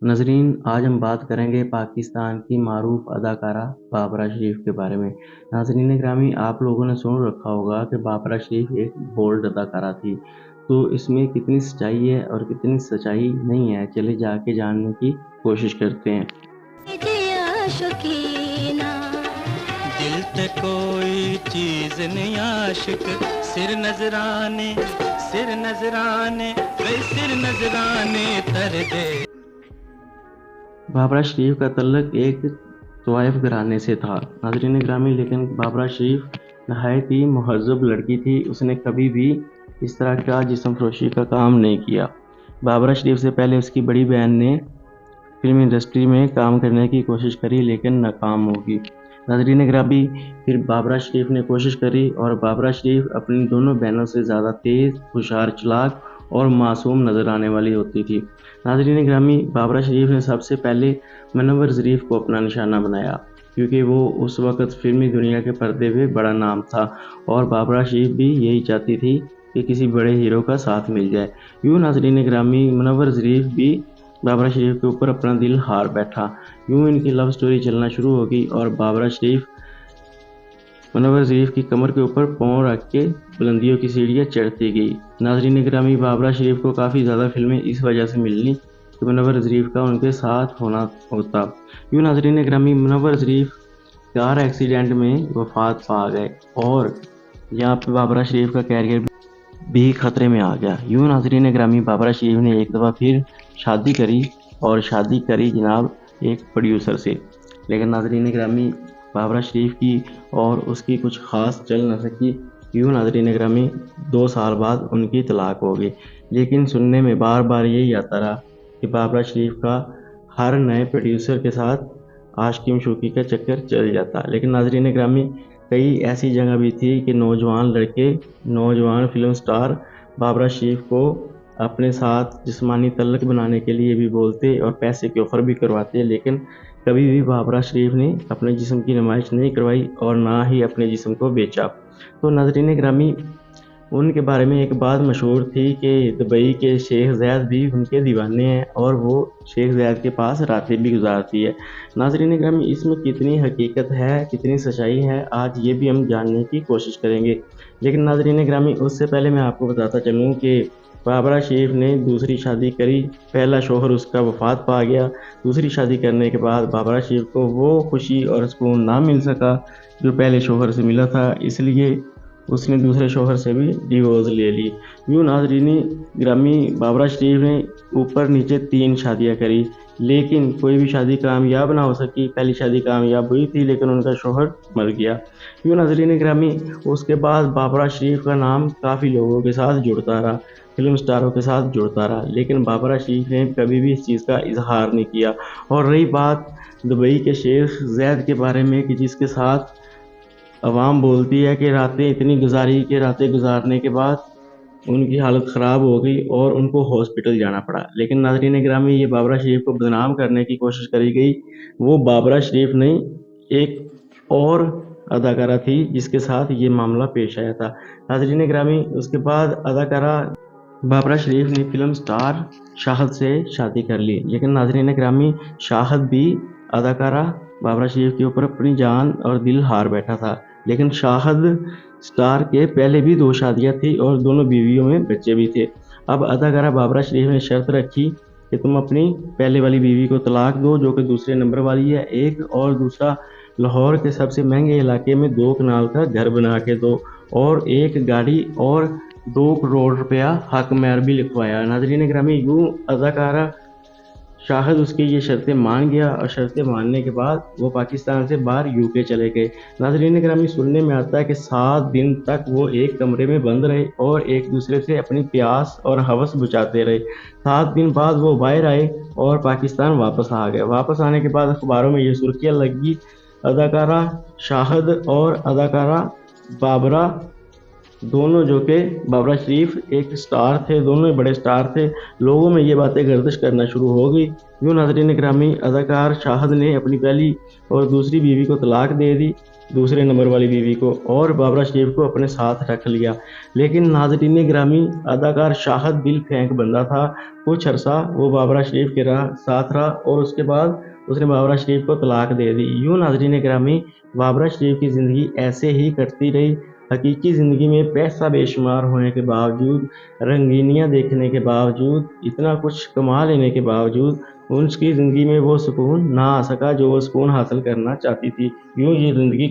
ناظرین، آج ہم بات کریں گے پاکستان کی معروف اداکارہ بابرہ شریف کے بارے میں۔ ناظرین گرامی، آپ لوگوں نے سن رکھا ہوگا کہ بابرہ شریف ایک بولڈ اداکارہ تھی، تو اس میں کتنی سچائی ہے اور کتنی سچائی نہیں ہے، چلے جا کے جاننے کی کوشش کرتے ہیں۔ دل تے کوئی چیز نہیں عاشق، سر نظرانے سر نظرانے تر دے۔ بابرہ شریف کا تعلق ایک طوائف گھرانے سے تھا ناظرین گرامی، لیکن بابرہ شریف نہایت ہی مہذب لڑکی تھی۔ اس نے کبھی بھی اس طرح کا جسم فروشی کا کام نہیں کیا۔ بابرہ شریف سے پہلے اس کی بڑی بہن نے فلم انڈسٹری میں کام کرنے کی کوشش کری، لیکن ناکام ہوگی۔ ناظرین گرامی، پھر بابرہ شریف نے کوشش کری اور بابرہ شریف اپنی دونوں بہنوں سے زیادہ تیز، ہوشیار، چالاک اور معصوم نظر آنے والی ہوتی تھی۔ ناظرین گرامی، بابرہ شریف نے سب سے پہلے منور ظریف کو اپنا نشانہ بنایا، کیونکہ وہ اس وقت فلمی دنیا کے پردے پہ بڑا نام تھا اور بابرہ شریف بھی یہی چاہتی تھی کہ کسی بڑے ہیرو کا ساتھ مل جائے۔ یوں ناظرین گرامی، منور ظریف بھی بابرہ شریف کے اوپر اپنا دل ہار بیٹھا۔ یوں ان کی لو سٹوری چلنا شروع ہوگی اور بابرہ شریف منور ظریف کی کمر کے اوپر پاؤں رکھ کے بلندیوں کی سیڑھیاں چڑھتی گئی۔ ناظرین گرامی، بابرہ شریف کو کافی زیادہ فلمیں اس وجہ سے ملنی کہ منور ظریف کا ان کے ساتھ ہونا ہوتا۔ یوں ناظرین گرامی، منور ظریف کار ایکسیڈنٹ میں وفات پا گئے اور یہاں پہ بابرہ شریف کا کیریئر بھی خطرے میں آ گیا۔ یوں ناظرین گرامی، بابرہ شریف نے ایک دفعہ پھر شادی کری جناب ایک پروڈیوسر سے، لیکن ناظرین گرامی بابرہ شریف کی اور اس کی کچھ خاص چل نہ سکی۔ یوں ناظرین گرامی 2 سال بعد ان کی طلاق ہو گئی، لیکن سننے میں بار بار یہی آتا رہا کہ بابرہ شریف کا ہر نئے پروڈیوسر کے ساتھ عاشقی مشوقی کا چکر چل جاتا۔ لیکن ناظرین گرامی، کئی ایسی جگہ بھی تھی کہ نوجوان لڑکے، نوجوان فلم سٹار بابرہ شریف کو اپنے ساتھ جسمانی تعلق بنانے کے لیے بھی بولتے اور پیسے کے آفر بھی کرواتے، لیکن کبھی بھی بابرہ شریف نے اپنے جسم کی نمائش نہیں کروائی اور نہ ہی اپنے جسم کو بیچا۔ تو ناظرین گرامی، ان کے بارے میں ایک بات مشہور تھی کہ دبئی کے شیخ زید بھی ان کے دیوانے ہیں اور وہ شیخ زید کے پاس راتیں بھی گزارتی ہے۔ ناظرین گرامی، اس میں کتنی حقیقت ہے، کتنی سچائی ہے، آج یہ بھی ہم جاننے کی کوشش کریں گے۔ لیکن ناظرین گرامی، اس سے پہلے میں آپ کو بتاتا چلوں کہ بابرہ شریف نے دوسری شادی کری، پہلا شوہر اس کا وفات پا گیا۔ دوسری شادی کرنے کے بعد بابرہ شریف کو وہ خوشی اور سکون نہ مل سکا جو پہلے شوہر سے ملا تھا، اس لیے اس نے دوسرے شوہر سے بھی ڈیورس لے لی۔ یوں ناظرین گرامی، بابرہ شریف نے اوپر نیچے 3 شادیاں کری، لیکن کوئی بھی شادی کامیاب نہ ہو سکی۔ پہلی شادی کامیاب ہوئی تھی لیکن ان کا شوہر مر گیا۔ یوں ناظرین گرامی، اس کے بعد بابرہ شریف کا نام کافی لوگوں کے ساتھ جڑتا رہا، فلم سٹاروں کے ساتھ جڑتا رہا، لیکن بابرہ شریف نے کبھی بھی اس چیز کا اظہار نہیں کیا۔ اور رہی بات دبئی کے شیخ زید کے بارے میں کہ جس کے ساتھ عوام بولتی ہے کہ راتیں اتنی گزاری کہ راتیں گزارنے کے بعد ان کی حالت خراب ہو گئی اور ان کو ہاسپٹل جانا پڑا، لیکن ناظرین گرامی، یہ بابرہ شریف کو بدنام کرنے کی کوشش کری گئی۔ وہ بابرہ شریف نہیں، ایک اور اداکارہ تھی جس کے ساتھ یہ معاملہ پیش آیا تھا۔ ناظرین گرامی، اس کے بعد اداکارہ بابرہ شریف نے فلم سٹار شاہد سے شادی کر لی، لیکن ناظرین گرامی، شاہد بھی اداکارہ بابرہ شریف کے اوپر اپنی جان اور دل ہار بیٹھا تھا۔ لیکن شاہد سٹار کے پہلے بھی 2 شادیاں تھیں اور دونوں بیویوں میں بچے بھی تھے۔ اب اداکارہ بابرہ شریف نے شرط رکھی کہ تم اپنی پہلے والی بیوی کو طلاق دو جو کہ دوسرے نمبر والی ہے، ایک، اور دوسرا لاہور کے سب سے مہنگے علاقے میں 2 کنال کا گھر بنا کے دو، اور 1 گاڑی اور 2 کروڑ روپیہ حق مہر بھی لکھوایا۔ ناظرین گرامی، یوں اداکارہ شاہد اس کی یہ شرطیں مان گیا اور شرطیں ماننے کے بعد وہ پاکستان سے باہر UK چلے گئے۔ ناظرین گرامی، سننے میں آتا ہے کہ 7 دن تک وہ ایک کمرے میں بند رہے اور ایک دوسرے سے اپنی پیاس اور ہوس بجھاتے رہے۔ 7 دن بعد وہ باہر آئے اور پاکستان واپس آ گئے۔ واپس آنے کے بعد اخباروں میں یہ سرخیاں لگی، اداکارہ شاہد اور اداکارہ بابرہ دونوں، جو کہ بابرہ شریف ایک سٹار تھے، دونوں بڑے سٹار تھے، لوگوں میں یہ باتیں گردش کرنا شروع ہو گئی۔ یوں ناظرین گرامی، اداکار شاہد نے اپنی پہلی اور دوسری بیوی کو طلاق دے دی دوسرے نمبر والی بیوی کو، اور بابرہ شریف کو اپنے ساتھ رکھ لیا۔ لیکن ناظرین گرامی، اداکار شاہد دل پھینک بندہ تھا۔ کچھ عرصہ وہ بابرہ شریف کے ساتھ رہا اور اس کے بعد اس نے بابرہ شریف کو طلاق دے دی۔ یوں ناظرین گرامی، بابرہ شریف کی زندگی ایسے ہی کٹتی رہی۔ حقیقی زندگی میں پیسہ بے شمار ہونے کے باوجود، رنگینیاں دیکھنے کے باوجود، اتنا کچھ کما لینے کے باوجود، اس کی زندگی میں وہ سکون نہ آ سکا جو وہ سکون حاصل کرنا چاہتی تھی۔ یوں یہ زندگی